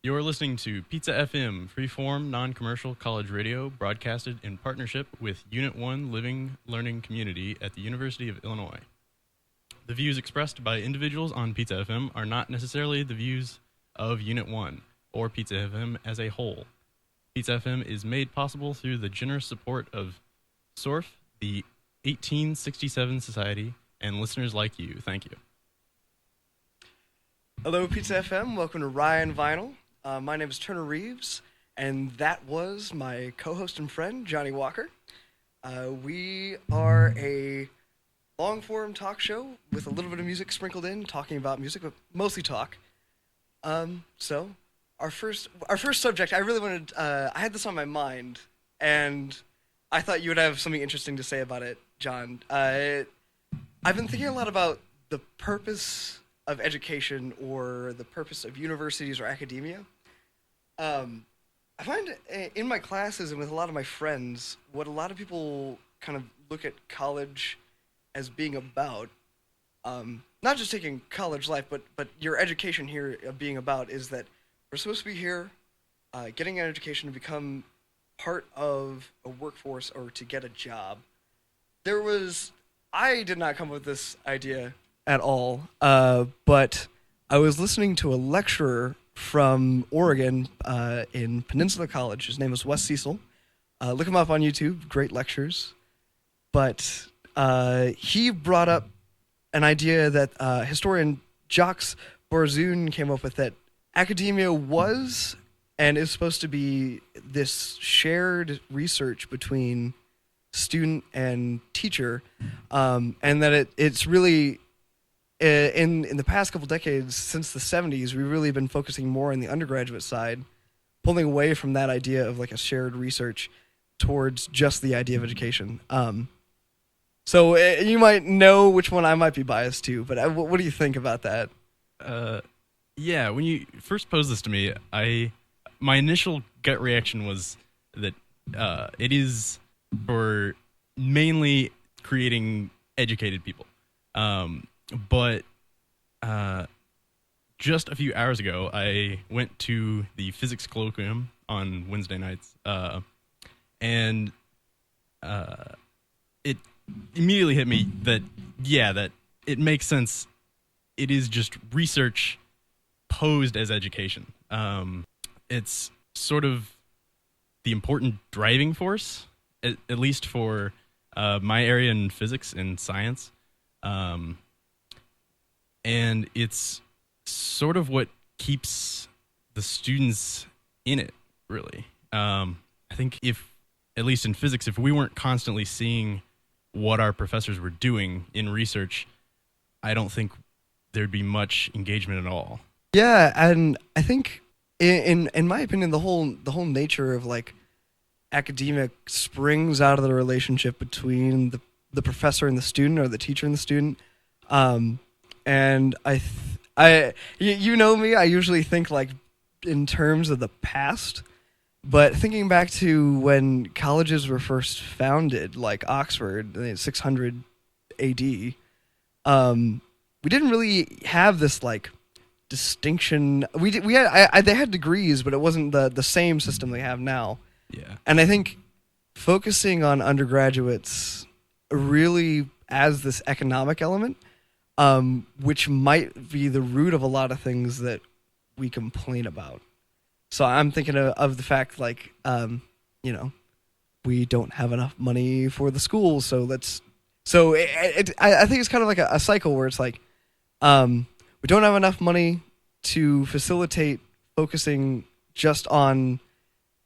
You're listening to Pizza FM, freeform, non-commercial college radio, broadcasted in partnership with Unit 1 Living Learning Community at the University of Illinois. The views expressed by individuals on Pizza FM are not necessarily the views of Unit 1 or Pizza FM as a whole. Pizza FM is made possible through the generous support of SORF, the 1867 Society, and listeners like you. Thank you. Hello, Pizza FM. Welcome to Ryan Vinyl. My name is Turner Reeves, and that was my co-host and friend, Johnny Walker. We are a long-form talk show with a little bit of music sprinkled in, talking about music, but mostly talk. So our first subject, I really wanted, I had this on my mind, and I thought you would have something interesting to say about it, John. I've been thinking a lot about the purpose of education or the purpose of universities or academia. I find in my classes and with a lot of my friends, what a lot of people kind of look at college as being about, not just taking college life, but your education here being about is that we're supposed to be here getting an education to become part of a workforce or to get a job. I did not come up with this idea at all, but I was listening to a lecturer from Oregon in Peninsula College. His name is Wes Cecil. Look him up on YouTube. Great lectures. But he brought up an idea that historian Jacques Barzoon came up with, that academia was and is supposed to be this shared research between student and teacher, and that it's really in the past couple decades, since the 70s, we've really been focusing more on the undergraduate side, pulling away from that idea of like a shared research towards just the idea of education. So you might know which one I might be biased to, but what do you think about that? Yeah, when you first posed this to me, my initial gut reaction was that it is for mainly creating educated people. But just a few hours ago, I went to the physics colloquium on Wednesday nights, and it immediately hit me that it makes sense. It is just research posed as education. It's sort of the important driving force, at least for my area in physics and science. And it's sort of what keeps the students in it, really. I think at least in physics, if we weren't constantly seeing what our professors were doing in research, I don't think there'd be much engagement at all. Yeah, and I think in my opinion, the whole nature of like academic springs out of the relationship between the professor and the student, or the teacher and the student. And you know me, I usually think like in terms of the past, but thinking back to when colleges were first founded, like Oxford, in 600 AD, we didn't really have this like distinction. We had they had degrees, but it wasn't the same system they have now. Yeah. And I think focusing on undergraduates really as this economic element, which might be the root of a lot of things that we complain about. So I'm thinking of the fact, like, we don't have enough money for the schools, so I think it's kind of like a cycle where it's like, we don't have enough money to facilitate focusing just on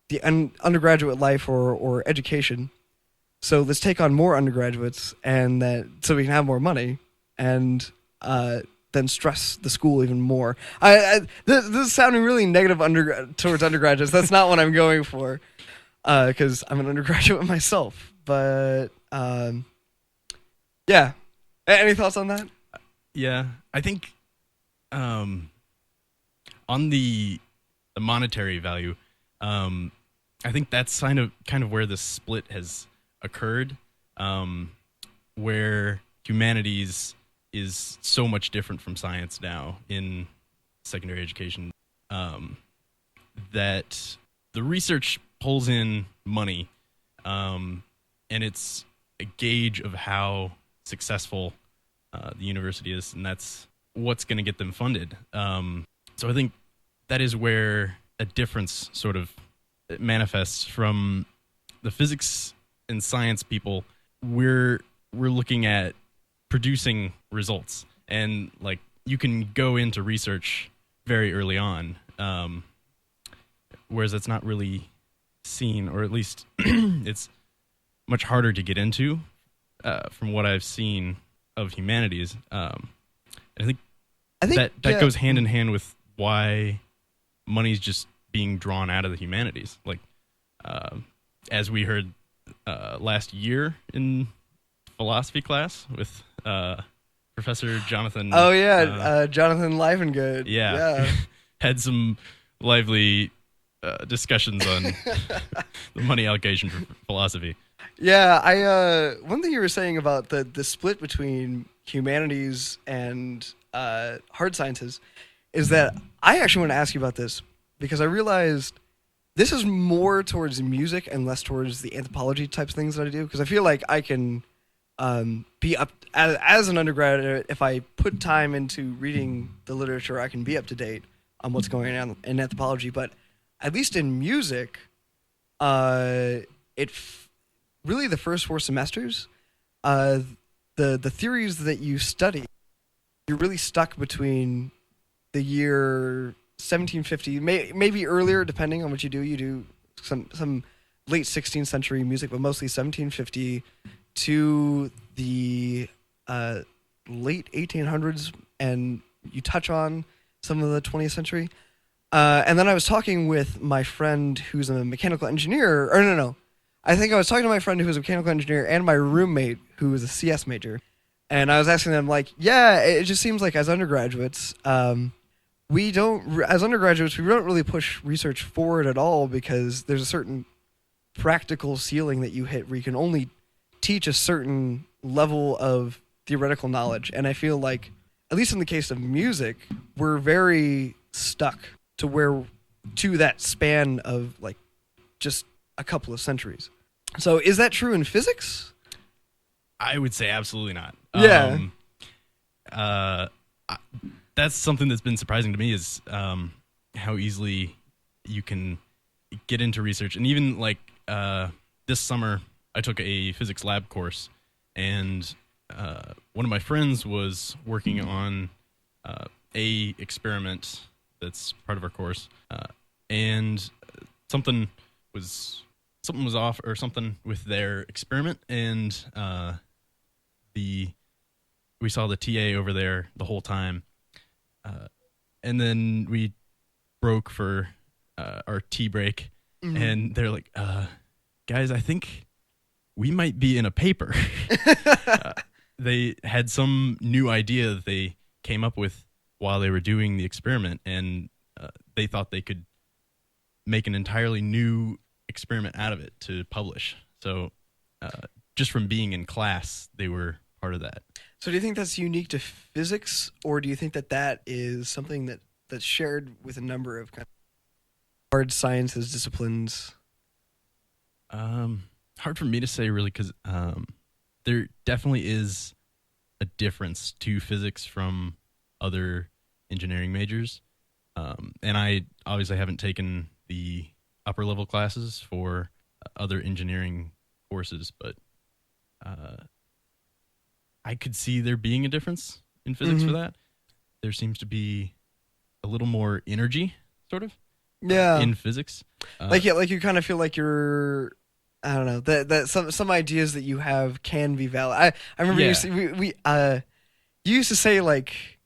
the undergraduate life or education. So let's take on more undergraduates, so we can have more money, and then stress the school even more. This is sounding really negative towards undergraduates. That's not what I'm going for, because I'm an undergraduate myself. But yeah, any thoughts on that? Yeah, I think on the monetary value, I think that's kind of where the split has occurred, where humanities is so much different from science now in secondary education. that the research pulls in money, and it's a gauge of how successful the university is, and that's what's going to get them funded. So I think that is where a difference sort of manifests from the physics and science people. We're looking at producing results, and like you can go into research very early on, whereas it's not really seen, or at least it's much harder to get into from what I've seen of humanities. I think that goes hand in hand with why money's just being drawn out of the humanities. Like, as we heard last year in philosophy class with Professor Jonathan. Oh yeah, Jonathan Livengood. Yeah. Had some lively discussions on the money allocation for philosophy. Yeah, one thing you were saying about the split between humanities and hard sciences is that I actually want to ask you about this, because I realized this is more towards music and less towards the anthropology types of things that I do, because I feel like I can be up as an undergraduate. If I put time into reading the literature, I can be up to date on what's going on in anthropology. But at least in music, really the first 4 semesters, the theories that you study, you're really stuck between the year 1750, maybe earlier, depending on what you do. You do some late 16th century music, but mostly 1750 to the late 1800s, and you touch on some of the 20th century. And then I was talking with my friend who's a mechanical engineer, or no. I think I was talking to my friend who was a mechanical engineer and my roommate who was a CS major. And I was asking them, like, yeah, it just seems like as undergraduates, we don't really push research forward at all, because there's a certain practical ceiling that you hit where you can only teach a certain level of theoretical knowledge. And I feel like, at least in the case of music, we're very stuck to that span of like just a couple of centuries. So is that true in physics? I would say absolutely not. Yeah. That's something that's been surprising to me, is how easily you can get into research. And even like this summer, I took a physics lab course, and one of my friends was working on a experiment that's part of our course, and something was off, or something with their experiment, and we saw the TA over there the whole time, and then we broke for our tea break, and they're like, guys, I think we might be in a paper. They had some new idea that they came up with while they were doing the experiment, and they thought they could make an entirely new experiment out of it to publish. So just from being in class, they were part of that. So do you think that's unique to physics, or do you think that is something that's shared with a number of kind of hard sciences disciplines? Hard for me to say, really, because there definitely is a difference to physics from other engineering majors. And I obviously haven't taken the upper level classes for other engineering courses, but I could see there being a difference in physics for that. There seems to be a little more energy, sort of, in physiks. Like you kind of feel like you're, I don't know, that some ideas that you have can be valid. I remember you used to say, like,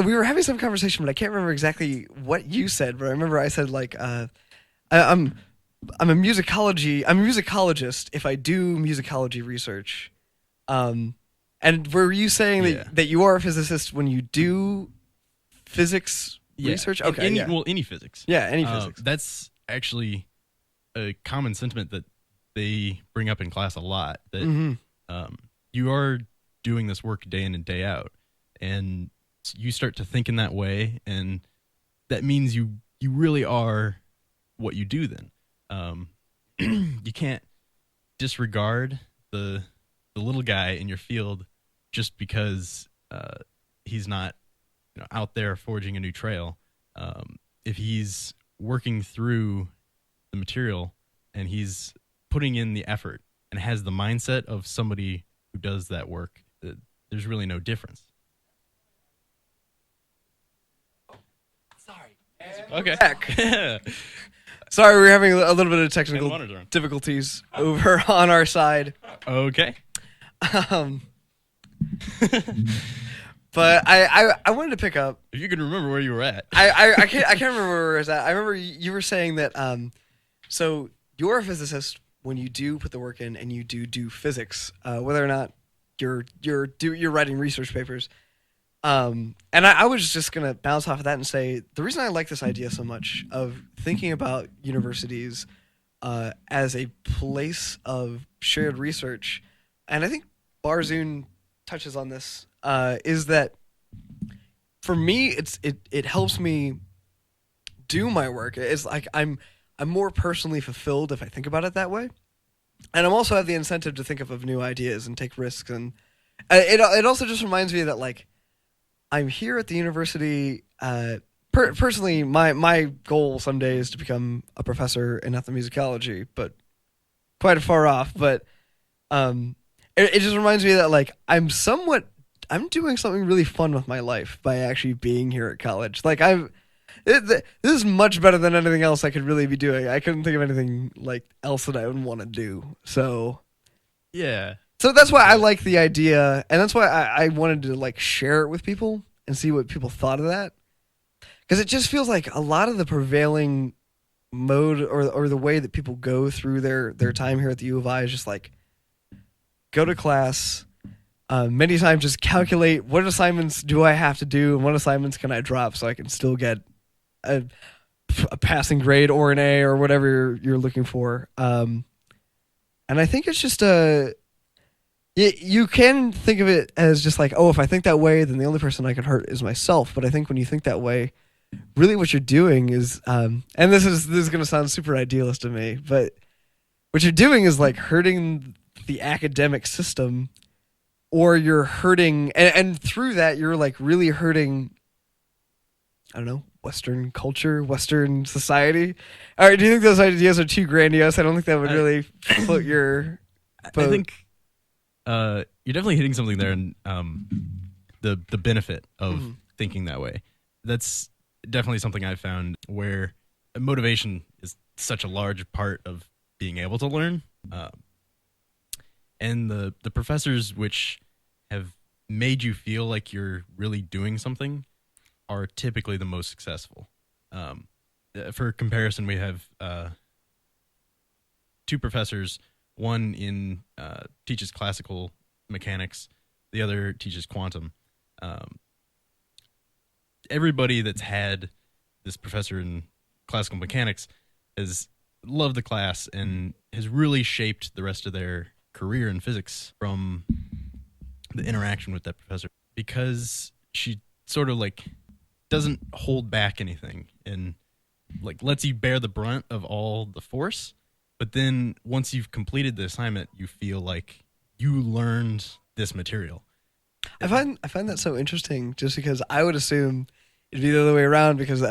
we were having some conversation, but I can't remember exactly what you said. But I remember I said, like, I'm a musicologist if I do musicology research. And were you saying that you are a physicist when you do physics research? Okay, any physics. Yeah, any physics. That's actually a common sentiment that they bring up in class a lot, that you are doing this work day in and day out, and you start to think in that way, and that means you you really are what you do then. You can't disregard the little guy in your field just because he's not out there forging a new trail. If he's working through the material and he's putting in the effort and has the mindset of somebody who does that work, there's really no difference. Sorry. Okay. Sorry, we're having a little bit of technical difficulties over on our side. Okay. But I wanted to pick up. If you can remember where you were at. I can't remember where I was at. I remember you were saying that so you're a physicist when you do put the work in and you do physics, whether or not you're writing research papers. And I was just gonna bounce off of that and say the reason I like this idea so much of thinking about universities as a place of shared research, and I think Barzoon touches on this, is that for me it helps me do my work. It's like I'm more personally fulfilled if I think about it that way, and I'm also have the incentive to think of new ideas and take risks, and it also just reminds me that like I'm here at the university. Personally, my goal someday is to become a professor in ethnomusicology, but quite far off. But it just reminds me that like I'm doing something really fun with my life by actually being here at college. Like this is much better than anything else I could really be doing. I couldn't think of anything like else that I would want to do. So yeah. So that's why I like the idea, and that's why I wanted to like share it with people and see what people thought of that. Because it just feels like a lot of the prevailing mode or the way that people go through their time here at the U of I is just like go to class, many times just calculate what assignments do I have to do and what assignments can I drop so I can still get a passing grade or an A or whatever you're looking for. And I think it's just you can think of it as just like, oh, if I think that way, then the only person I can hurt is myself. But I think when you think that way, really what you're doing is, and this is going to sound super idealist to me, but what you're doing is like hurting the academic system, or you're hurting, and through that, you're like really hurting, I don't know, Western culture, Western society. All right, do you think those ideas are too grandiose? I don't think that would really float your boat. I think you're definitely hitting something there, and the benefit of thinking that way. That's definitely something I've found where motivation is such a large part of being able to learn. And the professors which have made you feel like you're really doing something are typically the most successful. For comparison, we have two professors. One teaches classical mechanics. The other teaches quantum. Everybody that's had this professor in classical mechanics has loved the class and has really shaped the rest of their career in physics from the interaction with that professor, because she sort of like doesn't hold back anything and like lets you bear the brunt of all the force. But then once you've completed the assignment, you feel like you learned this material. I find that so interesting, just because I would assume it'd be the other way around, because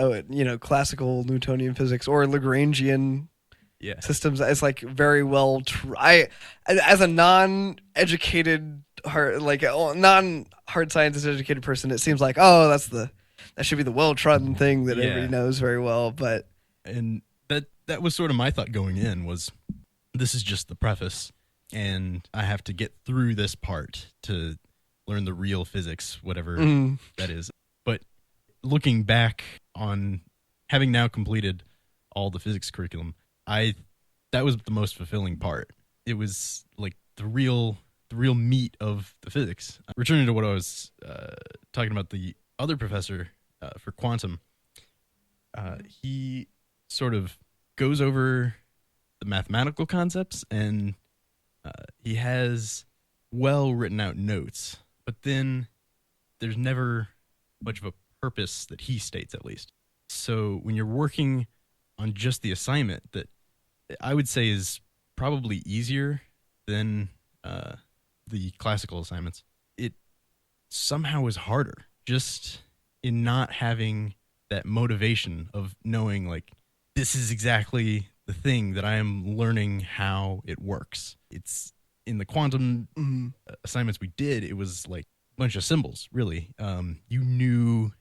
classical Newtonian physics or Lagrangian systems, it's like very well. As a non-educated non-hard sciences educated person, it seems like that should be the well-trodden thing that everybody knows very well. But that was sort of my thought going in, was this is just the preface, and I have to get through this part to learn the real physics, whatever that is. But looking back on having now completed all the physics curriculum, that was the most fulfilling part. It was like the real meat of the physics. Returning to what I was talking about, the other professor for quantum, he sort of goes over the mathematical concepts, and he has well written out notes, but then there's never much of a purpose that he states, at least. So when you're working on just the assignment, that I would say is probably easier than the classical assignments, it somehow is harder just in not having that motivation of knowing, like, this is exactly the thing that I am learning how it works. It's in the quantum assignments we did, it was like a bunch of symbols, really. You knew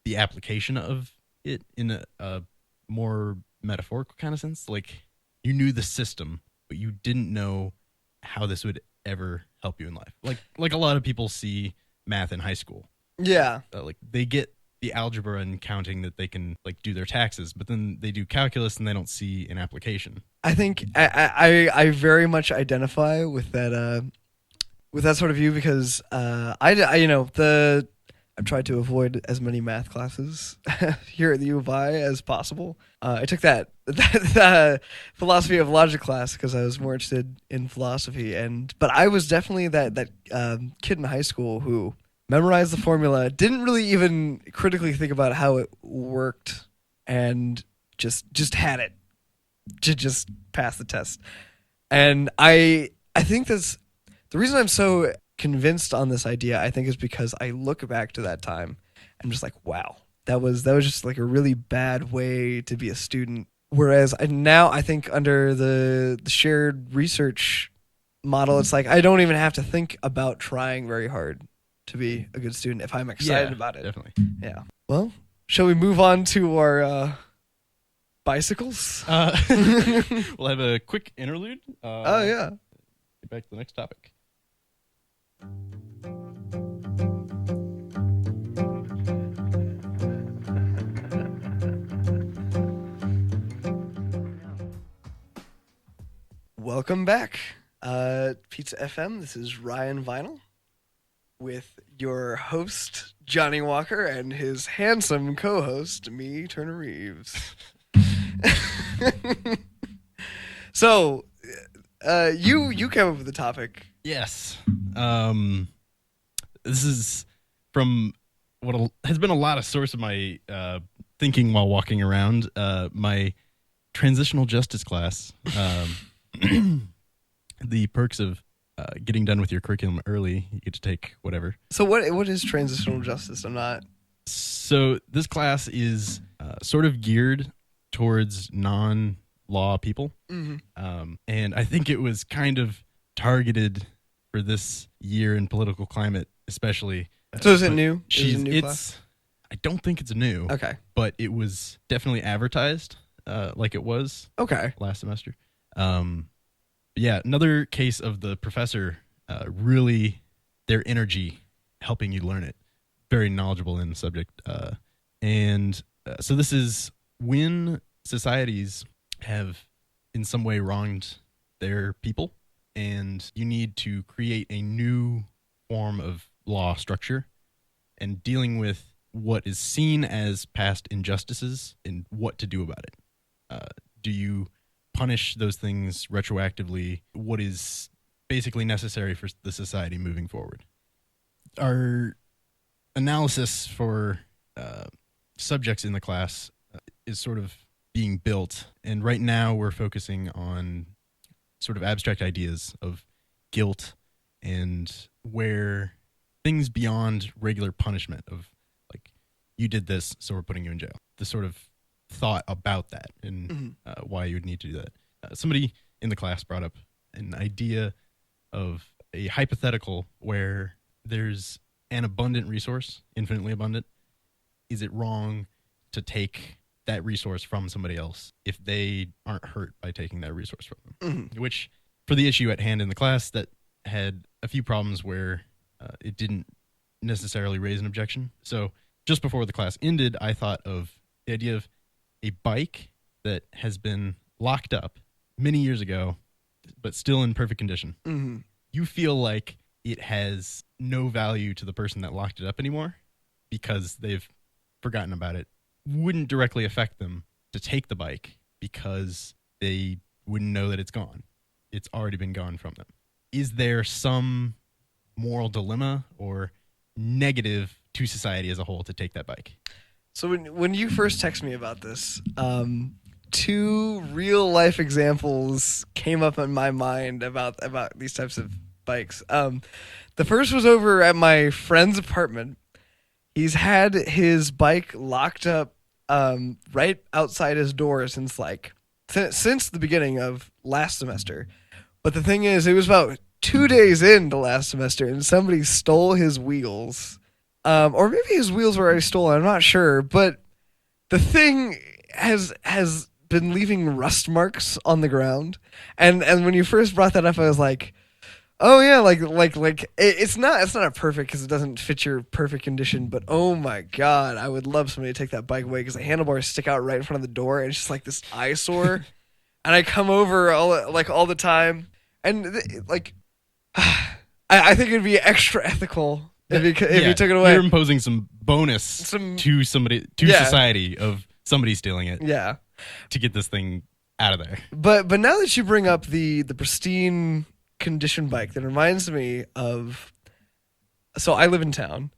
the application of it in a more metaphorical kind of sense. Like, you knew the system, but you didn't know how this would ever help you in life. Like a lot of people see math in high school. Yeah. Like, they get the algebra and counting that they can, like, do their taxes, but then they do calculus and they don't see an application. I think I very much identify with that sort of view because I've tried to avoid as many math classes here at the U of I as possible. I took that philosophy of logic class because I was more interested in philosophy, but I was definitely that kid in high school who memorized the formula, didn't really even critically think about how it worked, and just had it to just pass the test. And I think that's the reason I'm so convinced on this idea, I think, is because I look back to that time and I'm just like, wow, that was just like a really bad way to be a student. Whereas now I think under the shared research model, it's like I don't even have to think about trying very hard to be a good student if I'm excited about it. Definitely. Yeah. Well, shall we move on to our bicycles? We'll have a quick interlude. Oh, yeah. Get back to the next topic. Welcome back. Pizza FM, this is Ryan Vinyl with your host, Johnny Walker, and his handsome co-host, me, Turner Reeves. So, you came up with the topic. Yes. This is from what has been a lot of source of my thinking while walking around. My transitional justice class. The perks of getting done with your curriculum early. You get to take whatever. So what is transitional justice? I'm not. So this class is sort of geared towards non-law people. Mm-hmm. And I think it was kind of targeted for this year in political climate, especially. So is it new? Is it a new class? I don't think it's new. Okay. But it was definitely advertised like it was last semester. Yeah, another case of the professor really, their energy helping you learn it. Very knowledgeable in the subject. So this is when societies have in some way wronged their people, and you need to create a new form of law structure and dealing with what is seen as past injustices and what to do about it. Do you punish those things retroactively? What is basically necessary for the society moving forward? Our analysis for subjects in the class is sort of being built, and right now we're focusing on sort of abstract ideas of guilt and where things beyond regular punishment of, like, you did this, so we're putting you in jail. The sort of thought about that and why you would need to do that. Somebody in the class brought up an idea of a hypothetical where there's an abundant resource, infinitely abundant. Is it wrong to take that resource from somebody else if they aren't hurt by taking that resource from them? Mm-hmm. Which, for the issue at hand in the class, that had a few problems where it didn't necessarily raise an objection. So just before the class ended, I thought of the idea of a bike that has been locked up many years ago, but still in perfect condition. Mm-hmm. You feel like it has no value to the person that locked it up anymore because they've forgotten about it. Wouldn't directly affect them to take the bike because they wouldn't know that it's gone. It's already been gone from them. Is there some moral dilemma or negative to society as a whole to take that bike? So when you first texted me about this, two real life examples came up in my mind about these types of bikes. The first was over at my friend's apartment. He's had his bike locked up right outside his door since since the beginning of last semester. But the thing is, it was about 2 days into last semester, and somebody stole his wheels. Or maybe his wheels were already stolen. I'm not sure, but the thing has been leaving rust marks on the ground. And when you first brought that up, I was like, oh yeah, it's not a perfect because it doesn't fit your perfect condition. But oh my god, I would love somebody to take that bike away because the handlebars stick out right in front of the door, and it's just like this eyesore. And I come over all the time, and I think it'd be extra ethical if you took it away. You're imposing some bonus to society of somebody stealing it. Yeah, to get this thing out of there. But now that you bring up the pristine condition bike, that reminds me of. So I live in town,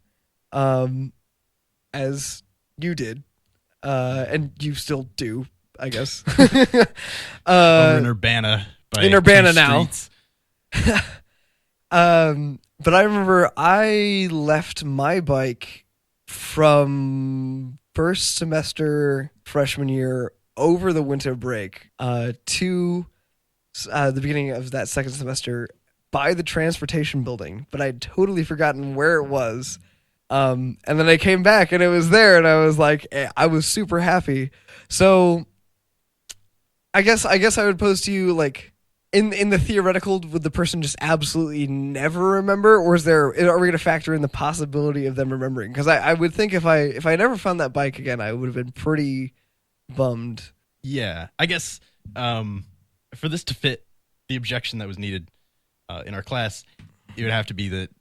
as you did, and you still do, I guess. Over in Urbana. In Urbana now. But I remember I left my bike from first semester freshman year over the winter break to the beginning of that second semester by the transportation building, but I'd totally forgotten where it was. And then I came back and it was there, and I was like, I was super happy. So I guess I would pose to you, like, in the theoretical, would the person just absolutely never remember, or are we going to factor in the possibility of them remembering? Because I would think if I never found that bike again, I would have been pretty bummed. Yeah, I guess for this to fit the objection that was needed in our class, it would have to be that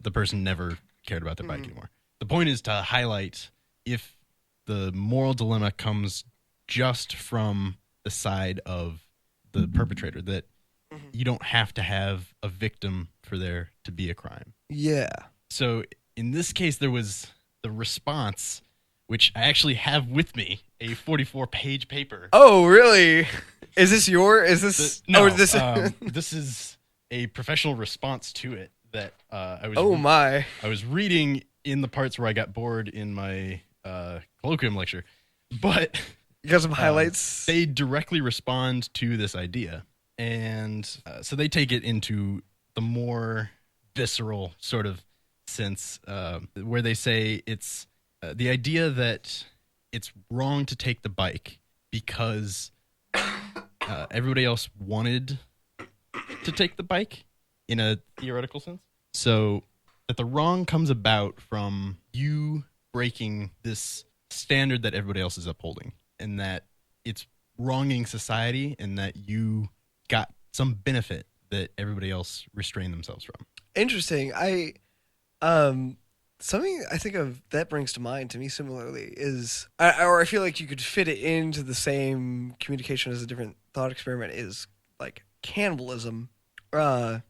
the person never cared about their bike anymore. The point is to highlight if the moral dilemma comes just from the side of the perpetrator, that you don't have to have a victim for there to be a crime. Yeah. So in this case, there was the response, which I actually have with me, a 44-page paper. Oh, really? Is this No, this this is a professional response to it that I was. Oh my! I was reading in the parts where I got bored in my colloquium lecture, but you got some highlights. They directly respond to this idea, and so they take it into the more visceral sort of sense, where they say it's the idea that it's wrong to take the bike because everybody else wanted to take the bike in a theoretical sense. So that the wrong comes about from you breaking this standard that everybody else is upholding, and that it's wronging society, and that you got some benefit that everybody else restrained themselves from. Interesting. Something I think of that brings to mind to me similarly is, or I feel like you could fit it into the same communication as a different thought experiment, is like cannibalism. So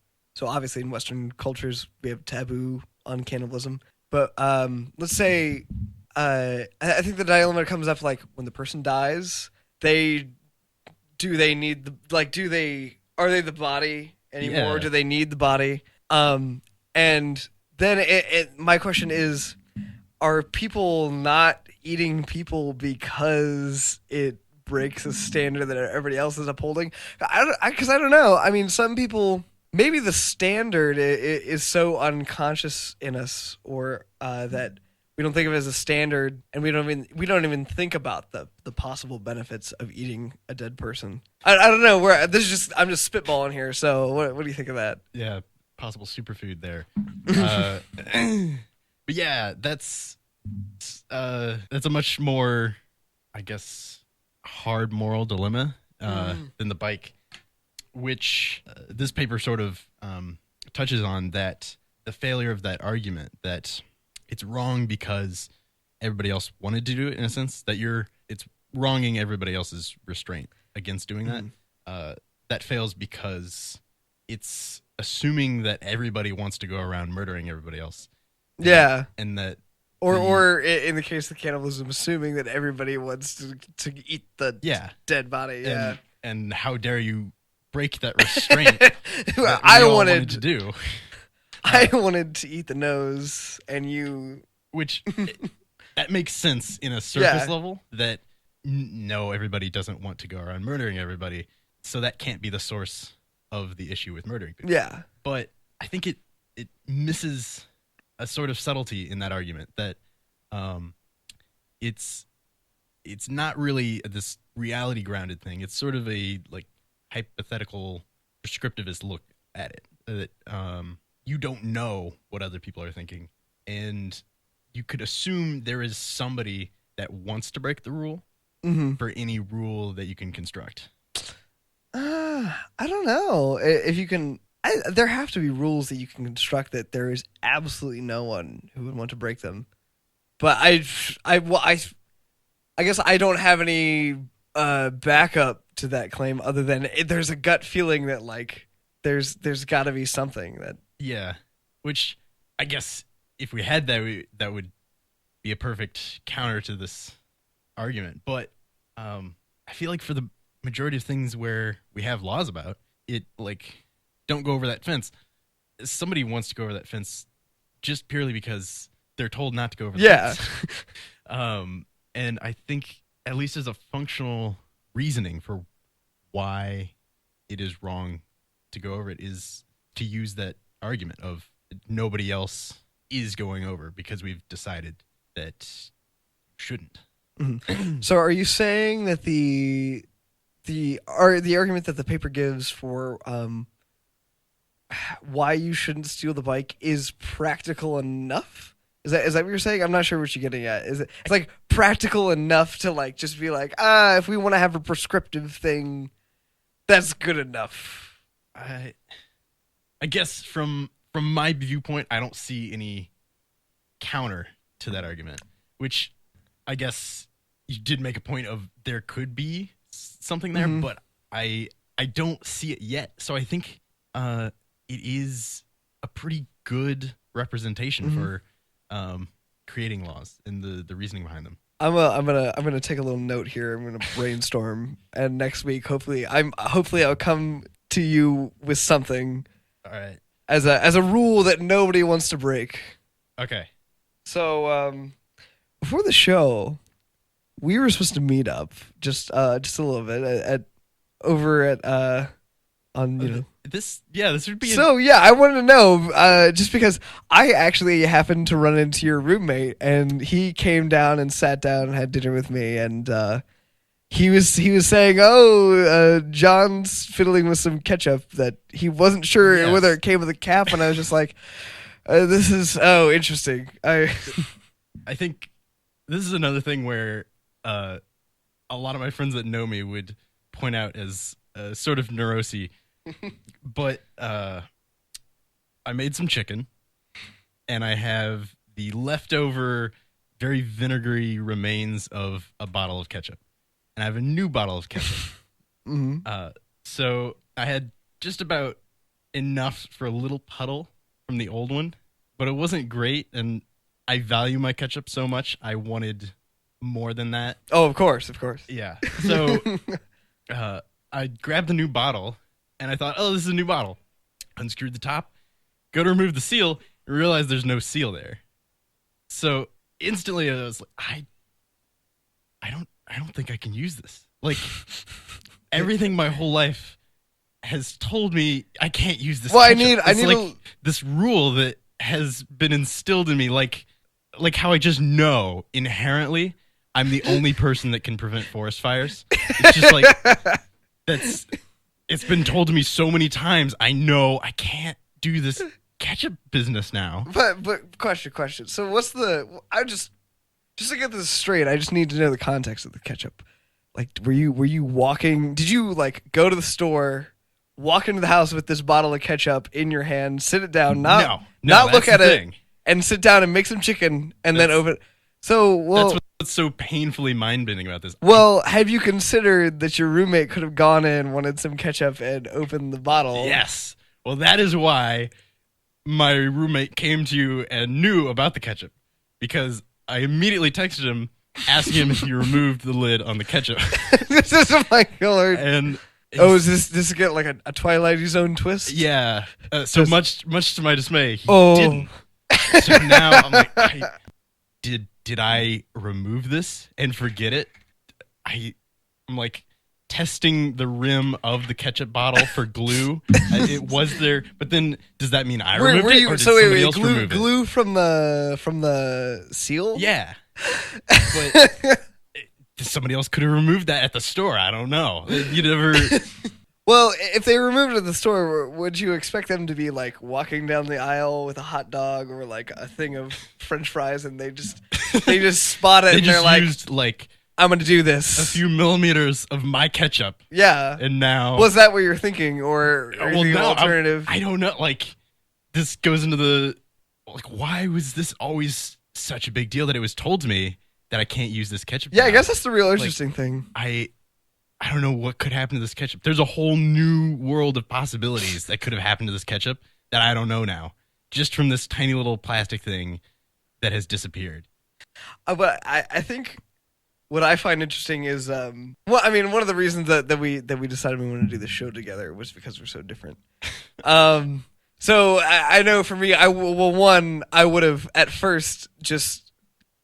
obviously in Western cultures we have taboo on cannibalism, but let's say I think the dilemma comes up like when the person dies, are they the body anymore? Yeah. Or do they need the body? And then my question is, are people not eating people because it breaks a standard that everybody else is upholding? Because I don't know. I mean, some people, maybe the standard is so unconscious in us, or that we don't think of it as a standard, and we don't even think about the possible benefits of eating a dead person. I don't know. I'm just spitballing here. So what do you think of that? Yeah, possible superfood there. But yeah, that's a much more, I guess, hard moral dilemma than the bike, which this paper sort of touches on, that the failure of that argument, that it's wrong because everybody else wanted to do it, in a sense, that it's wronging everybody else's restraint against doing that. That fails because it's assuming that everybody wants to go around murdering everybody else. Yeah. And that Or in the case of cannibalism, assuming that everybody wants to eat the dead body. Yeah. And how dare you break that restraint that I wanted to do. I wanted to eat the nose, and you... Which, that makes sense in a surface level, that no, everybody doesn't want to go around murdering everybody, so that can't be the source of the issue with murdering people. Yeah. But I think it misses a sort of subtlety in that argument, that it's not really this reality-grounded thing. It's sort of a like hypothetical, prescriptivist look at it. That you don't know what other people are thinking, and you could assume there is somebody that wants to break the rule for any rule that you can construct. I don't know if you can. There have to be rules that you can construct that there is absolutely no one who would want to break them. But I guess I don't have any backup to that claim other than there's a gut feeling that like there's got to be something that. Yeah, which I guess if we had that, that would be a perfect counter to this argument. But I feel like for the majority of things where we have laws about it, like, don't go over that fence. Somebody wants to go over that fence just purely because they're told not to go over the fence. And I think at least as a functional reasoning for why it is wrong to go over it is to use that argument of nobody else is going over because we've decided that shouldn't. Mm-hmm. So are you saying that the argument that the paper gives for why you shouldn't steal the bike is practical enough? Is that what you're saying? I'm not sure what you're getting at. It's like practical enough to like just be like, if we want to have a prescriptive thing, that's good enough. I guess from my viewpoint, I don't see any counter to that argument, which I guess you did make a point of there could be something there, but I don't see it yet. So I think it is a pretty good representation for creating laws and the reasoning behind them. I'm gonna take a little note here. I'm gonna brainstorm, and next week hopefully I'll come to you with something. All right. As a rule that nobody wants to break. Okay. So before the show, we were supposed to meet up just a little bit this would be I wanted to know just because I actually happened to run into your roommate, and he came down and sat down and had dinner with me, and he was saying, John's fiddling with some ketchup that he wasn't sure whether it came with a cap, and I was just like, this is interesting. I think this is another thing where a lot of my friends that know me would point out as sort of neurosy. But I made some chicken, and I have the leftover, very vinegary remains of a bottle of ketchup. And I have a new bottle of ketchup. So I had just about enough for a little puddle from the old one, but it wasn't great, and I value my ketchup so much, I wanted more than that. Oh, of course. Yeah. So I grabbed the new bottle, and I thought, this is a new bottle. Unscrewed the top, go to remove the seal, and realize there's no seal there. So instantly I was like, I don't think I can use this. Like, everything my whole life has told me I can't use this. Well, ketchup. I need this rule that has been instilled in me, like how I just know inherently I'm the only person that can prevent forest fires. It's just like it's been told to me so many times. I know I can't do this ketchup business now. But question. So what's just to get this straight, I just need to know the context of the ketchup. Like, were you walking? Did you like go to the store, walk into the house with this bottle of ketchup in your hand, sit it down, not look at it, and sit down and make some chicken, and then open? So that's what's so painfully mind-bending about this. Well, have you considered that your roommate could have gone in, wanted some ketchup, and opened the bottle? Yes. Well, that is why my roommate came to you and knew about the ketchup, because I immediately texted him, asking him if he removed the lid on the ketchup. This is my killer. And is this get like a Twilight Zone twist? yeah. So much to my dismay, he Oh. didn't. So now I'm like, did I remove this and forget it? I'm like testing the rim of the ketchup bottle for glue. It was there, but then does that mean I removed it, or did somebody else remove it? Glue from the seal? Yeah, but somebody else could have removed that at the store. I don't know. You never. Well, if they removed it at the store, would you expect them to be like walking down the aisle with a hot dog or like a thing of French fries, and they just spot it They and they're just used like I'm going to do this. a few millimeters of my ketchup. Yeah. And now... Was that what you're thinking? Or are you thinking alternative? I don't know. Like, this goes into the... Like, why was this always such a big deal that it was told to me that I can't use this ketchup? Yeah, I guess that's the real interesting thing. I don't know what could happen to this ketchup. There's a whole new world of possibilities that could have happened to this ketchup that I don't know now. Just from this tiny little plastic thing that has disappeared. But I think... What I find interesting is, one of the reasons that we decided we wanted to do this show together was because we're so different. So I know for me, I would have at first just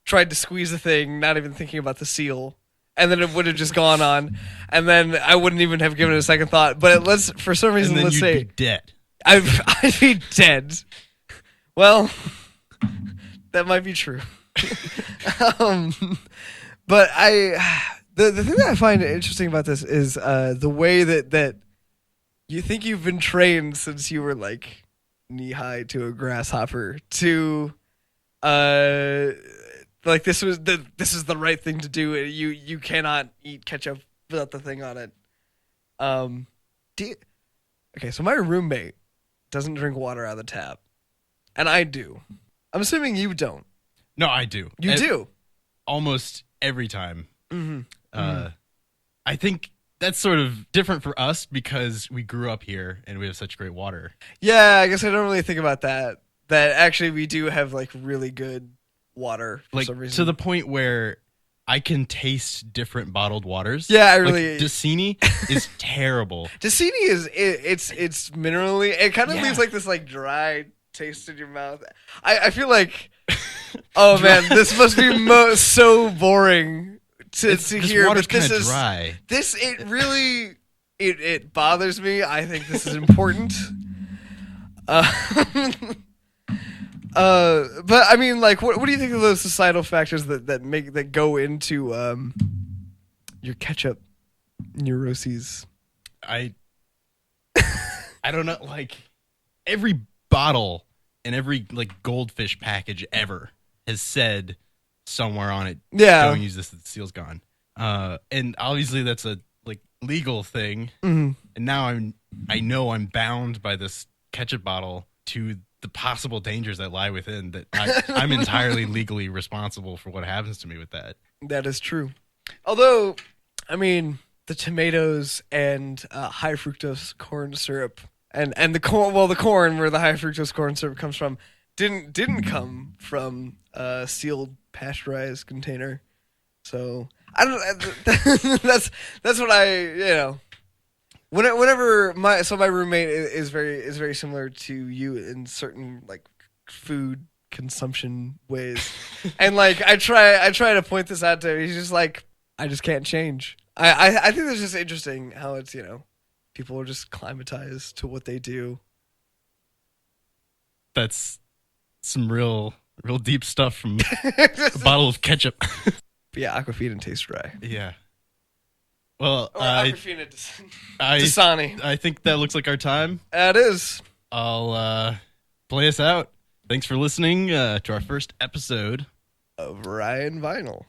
tried to squeeze the thing, not even thinking about the seal, and then it would have just gone on, and then I wouldn't even have given it a second thought. But for some reason, and then let's you'd say be dead. I'd be dead. Well, that might be true. But the thing that I find interesting about this is the way that you think you've been trained since you were like knee high to a grasshopper to like this is the right thing to do. You cannot eat ketchup without the thing on it. Okay, so my roommate doesn't drink water out of the tap, and I do. I'm assuming you don't. No, I do. You do almost every time. Mm-hmm. I think that's sort of different for us because we grew up here and we have such great water. Yeah, I guess I don't really think about that. That actually we do have like really good water for some reason. To the point where I can taste different bottled waters. Yeah, I really... Like, Tacsimh is terrible. Tacsimh it's minerally. It kind of leaves like this like dry taste in your mouth. I feel like... Oh man, this must be so boring to hear. Water's but this is dry. It really it bothers me. I think this is important. But I mean, like, what do you think of those societal factors that go into your ketchup neuroses? I don't know. Like, every bottle and every like goldfish package ever has said somewhere on it, don't use this, the seal's gone. And obviously that's a like legal thing. Mm-hmm. And now I know I'm bound by this ketchup bottle to the possible dangers that lie within, that I'm entirely legally responsible for what happens to me with that. That is true. Although, I mean, the tomatoes and high fructose corn syrup and the corn, the corn where the high fructose corn syrup comes from didn't come from a sealed pasteurized container. So I don't. That's what I Whenever my roommate is very similar to you in certain like food consumption ways, and like I try to point this out to him. He's just like, I just can't change. I think it's just interesting how it's people are just climatized to what they do. That's some real deep stuff from a bottle of ketchup. Yeah, Aquafina tastes dry. Yeah. Well, Aquafina Dasani. I think that looks like our time. It is. I'll play us out. Thanks for listening to our first episode of Ryan Vinyl.